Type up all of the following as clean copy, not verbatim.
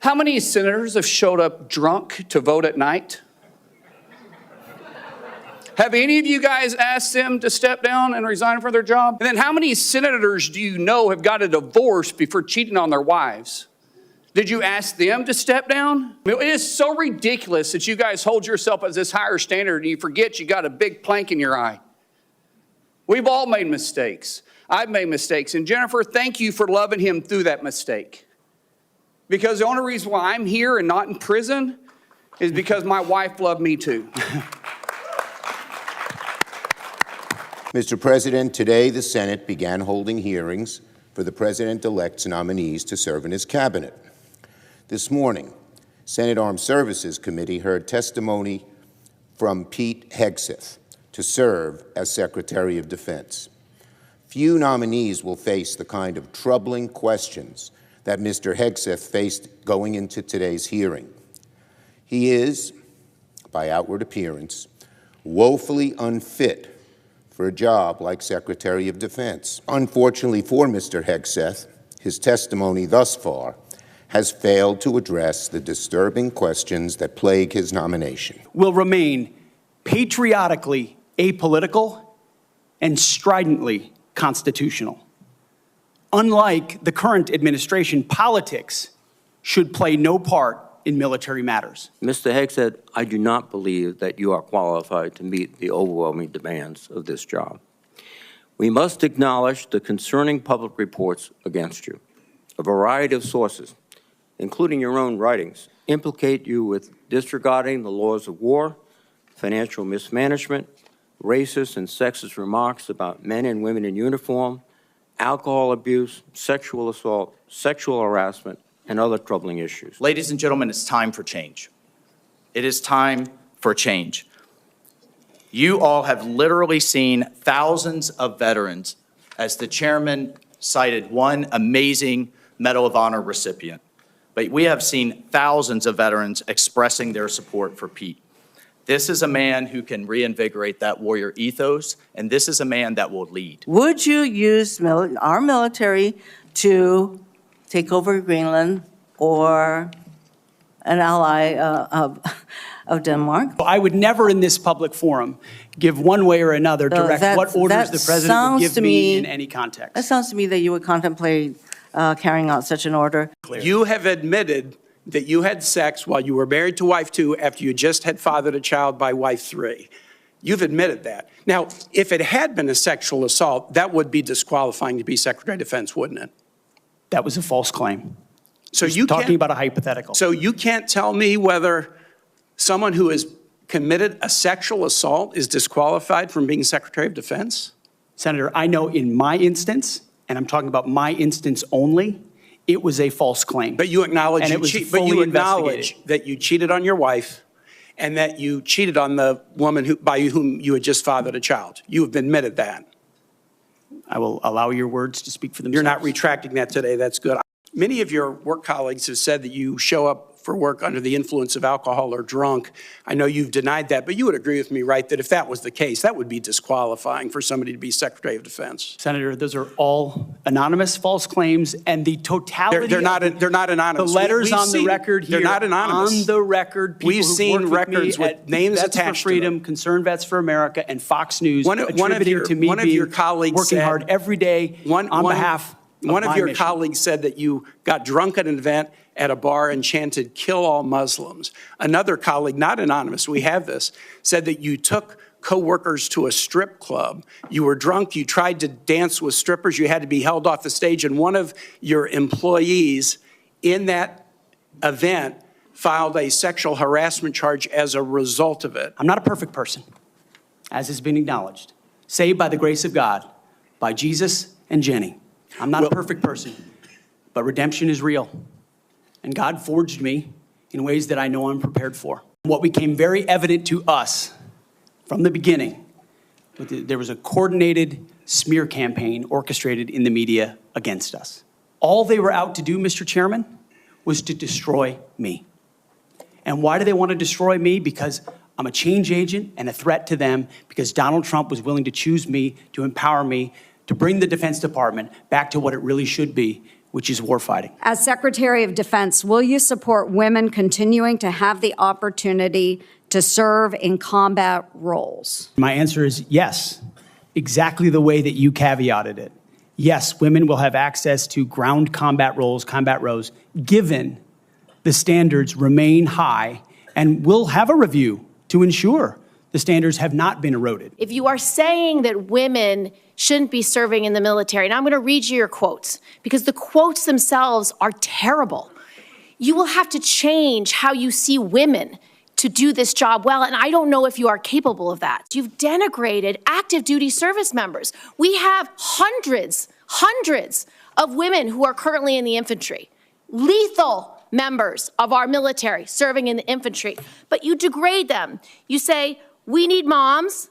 How many senators have showed up drunk to vote at night? Have any of you guys asked them to step down and resign from their job? And then how many senators do you know have got a divorce before cheating on their wives? Did you ask them to step down? I mean, it is so ridiculous that you guys hold yourself as this higher standard and you forget you got a big plank in your eye. We've all made mistakes. I've made mistakes. And Jennifer, thank you for loving him through that mistake. Because the only reason why I'm here and not in prison is because my wife loved me too. Mr. President, today the Senate began holding hearings for the President-elect's nominees to serve in his cabinet. This morning, Senate Armed Services Committee heard testimony from Pete Hegseth to serve as Secretary of Defense. Few nominees will face the kind of troubling questions that Mr. Hegseth faced going into today's hearing. He is, by outward appearance, woefully unfit for a job like Secretary of Defense. Unfortunately for Mr. Hegseth, his testimony thus far has failed to address the disturbing questions that plague his nomination. Will remain patriotically apolitical and stridently constitutional. Unlike the current administration, politics should play no part in military matters. Mr. Hegseth, I do not believe that you are qualified to meet the overwhelming demands of this job. We must acknowledge the concerning public reports against you. A variety of sources, including your own writings, implicate you with disregarding the laws of war, financial mismanagement, racist and sexist remarks about men and women in uniform, alcohol abuse, sexual assault, sexual harassment, and other troubling issues. Ladies and gentlemen, it's time for change. It is time for change. You all have literally seen thousands of veterans, as the chairman cited one amazing Medal of Honor recipient. But we have seen thousands of veterans expressing their support for Pete. This is a man who can reinvigorate that warrior ethos, and this is a man that will lead. Would you use our military to take over Greenland or an ally of Denmark? I would never in this public forum give one way or another direct what orders the president would give me in any context. That sounds to me that you would contemplate carrying out such an order. You have admitted that you had sex while you were married to wife 2 after you just had fathered a child by wife 3. You've admitted that. Now, if it had been a sexual assault, that would be disqualifying to be Secretary of Defense, wouldn't it? That was a false claim. So you talking about a hypothetical. So you can't tell me whether someone who has committed a sexual assault is disqualified from being Secretary of Defense? Senator, I know in my instance, and I'm talking about my instance only, it was a false claim. But you acknowledge, investigated. that you cheated on your wife and that you cheated on the woman by whom you had just fathered a child. You have admitted that. I will allow your words to speak for themselves. You're not retracting that today. That's good. Many of your work colleagues have said that you show up for work under the influence of alcohol or drunk. I know you've denied that, but you would agree with me, right, that if that was the case, that would be disqualifying for somebody to be Secretary of Defense. Senator, those are all anonymous false claims, and the totality they're not anonymous. The letters on the record here. They're not anonymous. On the record, people we've seen records with names Vets attached for Freedom, to them. Concerned Vets for America, and Fox News One of your colleagues working said, hard every day on behalf of one of your mission. colleagues said that you got drunk at an event at a bar and chanted, "Kill all Muslims." Another colleague, not anonymous, we have this, said that you took co-workers to a strip club. You were drunk, you tried to dance with strippers, you had to be held off the stage, and one of your employees in that event filed a sexual harassment charge as a result of it. I'm not a perfect person, as has been acknowledged. Saved by the grace of God, by Jesus and Jenny. I'm not a perfect person, but redemption is real. And God forged me in ways that I know I'm prepared for. What became very evident to us from the beginning, there was a coordinated smear campaign orchestrated in the media against us. All they were out to do, Mr. Chairman, was to destroy me. And why do they want to destroy me? Because I'm a change agent and a threat to them, because Donald Trump was willing to choose me, to empower me, to bring the Defense Department back to what it really should be, which is warfighting. As Secretary of Defense, will you support women continuing to have the opportunity to serve in combat roles? My answer is yes, exactly the way that you caveated it. Yes, women will have access to ground combat roles, given the standards remain high, and we'll have a review to ensure the standards have not been eroded. If you are saying that women shouldn't be serving in the military, and I'm going to read you your quotes, because the quotes themselves are terrible. You will have to change how you see women to do this job well, and I don't know if you are capable of that. You've denigrated active duty service members. We have hundreds of women who are currently in the infantry, lethal members of our military serving in the infantry, but you degrade them. You say, we need moms,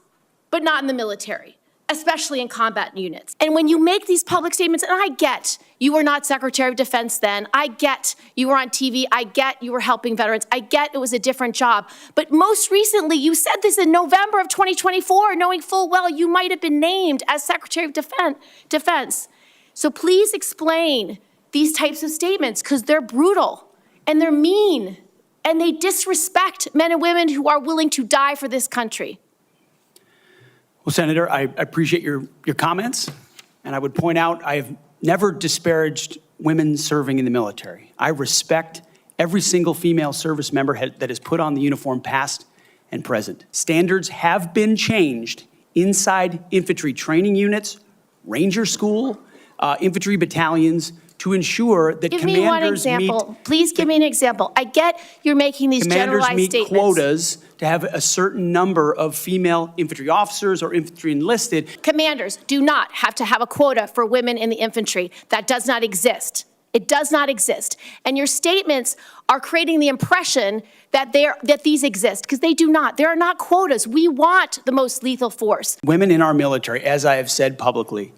but not in the military, especially in combat units. And when you make these public statements, and I get you were not Secretary of Defense then, I get you were on TV, I get you were helping veterans, I get it was a different job, but most recently you said this in November of 2024, knowing full well you might have been named as Secretary of Defense. So please explain these types of statements, because they're brutal and they're mean and they disrespect men and women who are willing to die for this country. Well, Senator, I appreciate your comments, and I would point out I have never disparaged women serving in the military. I respect every single female service member that has put on the uniform, past and present. Standards have been changed inside infantry training units, Ranger School, infantry battalions, to ensure that Give me one example. Please give me an example. I get you're making these generalized statements. Quotas to have a certain number of female infantry officers or infantry enlisted. Commanders do not have to have a quota for women in the infantry. That does not exist. It does not exist. And your statements are creating the impression that these exist, because they do not. There are not quotas. We want the most lethal force. Women in our military, as I have said publicly,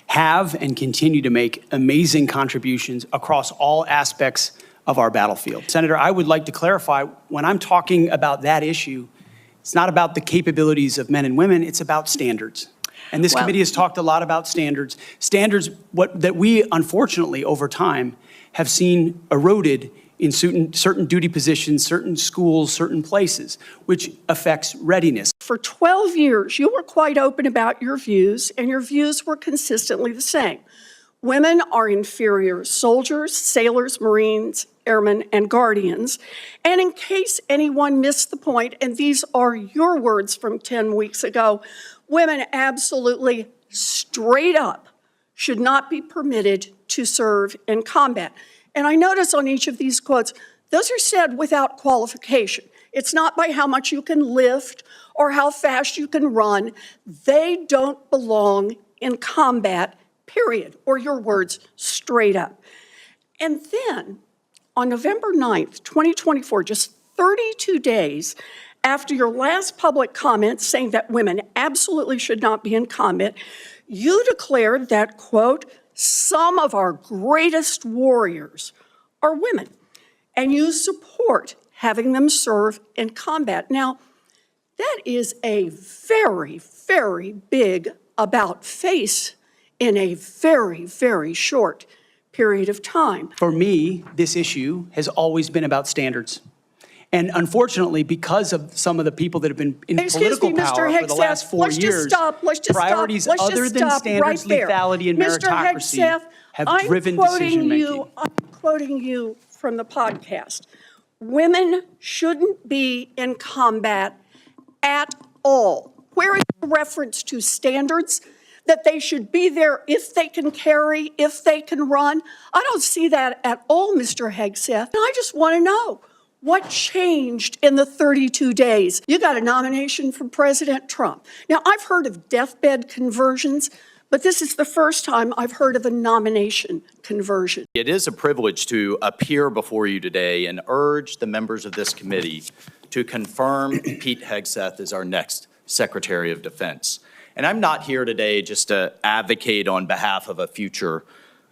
have and continue to make amazing contributions across all aspects of our battlefield. Senator, I would like to clarify, when I'm talking about that issue, it's not about the capabilities of men and women, it's about standards. And this committee has talked a lot about standards. Standards that we, unfortunately, over time, have seen eroded in certain duty positions, certain schools, certain places, which affects readiness. For 12 years, you were quite open about your views, and your views were consistently the same. Women are inferior soldiers, sailors, Marines, airmen, and guardians. And in case anyone missed the point, and these are your words from 10 weeks ago, women absolutely straight up should not be permitted to serve in combat. And I notice on each of these quotes, those are said without qualification. It's not by how much you can lift or how fast you can run. They don't belong in combat, period, or your words, straight up. And then on November 9th, 2024, just 32 days after your last public comment saying that women absolutely should not be in combat, you declared that, quote, some of our greatest warriors are women, and you support having them serve in combat. Now, that is a very, very big about face in a very, very short period of time. For me, this issue has always been about standards. And unfortunately, because of some of the people that have been in political power for the last 4 years, priorities other than standards, lethality, and meritocracy have driven decision-making. I'm quoting you from the podcast. Women shouldn't be in combat at all. Where is the reference to standards? That they should be there if they can carry, if they can run? I don't see that at all, Mr. Hegseth. And I just want to know, what changed in the 32 days? You got a nomination from President Trump. Now, I've heard of deathbed conversions, but this is the first time I've heard of a nomination conversion. It is a privilege to appear before you today and urge the members of this committee to confirm Pete Hegseth as our next Secretary of Defense. And I'm not here today just to advocate on behalf of a future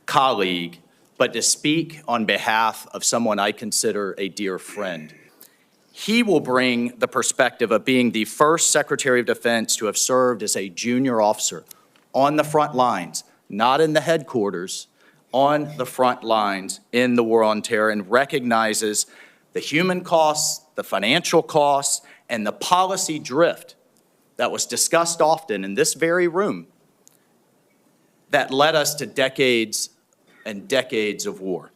colleague, but to speak on behalf of someone I consider a dear friend. He will bring the perspective of being the first Secretary of Defense to have served as a junior officer on the front lines, not in the headquarters, on the front lines in the war on terror and recognizes the human costs, the financial costs, and the policy drift that was discussed often in this very room that led us to decades and decades of war.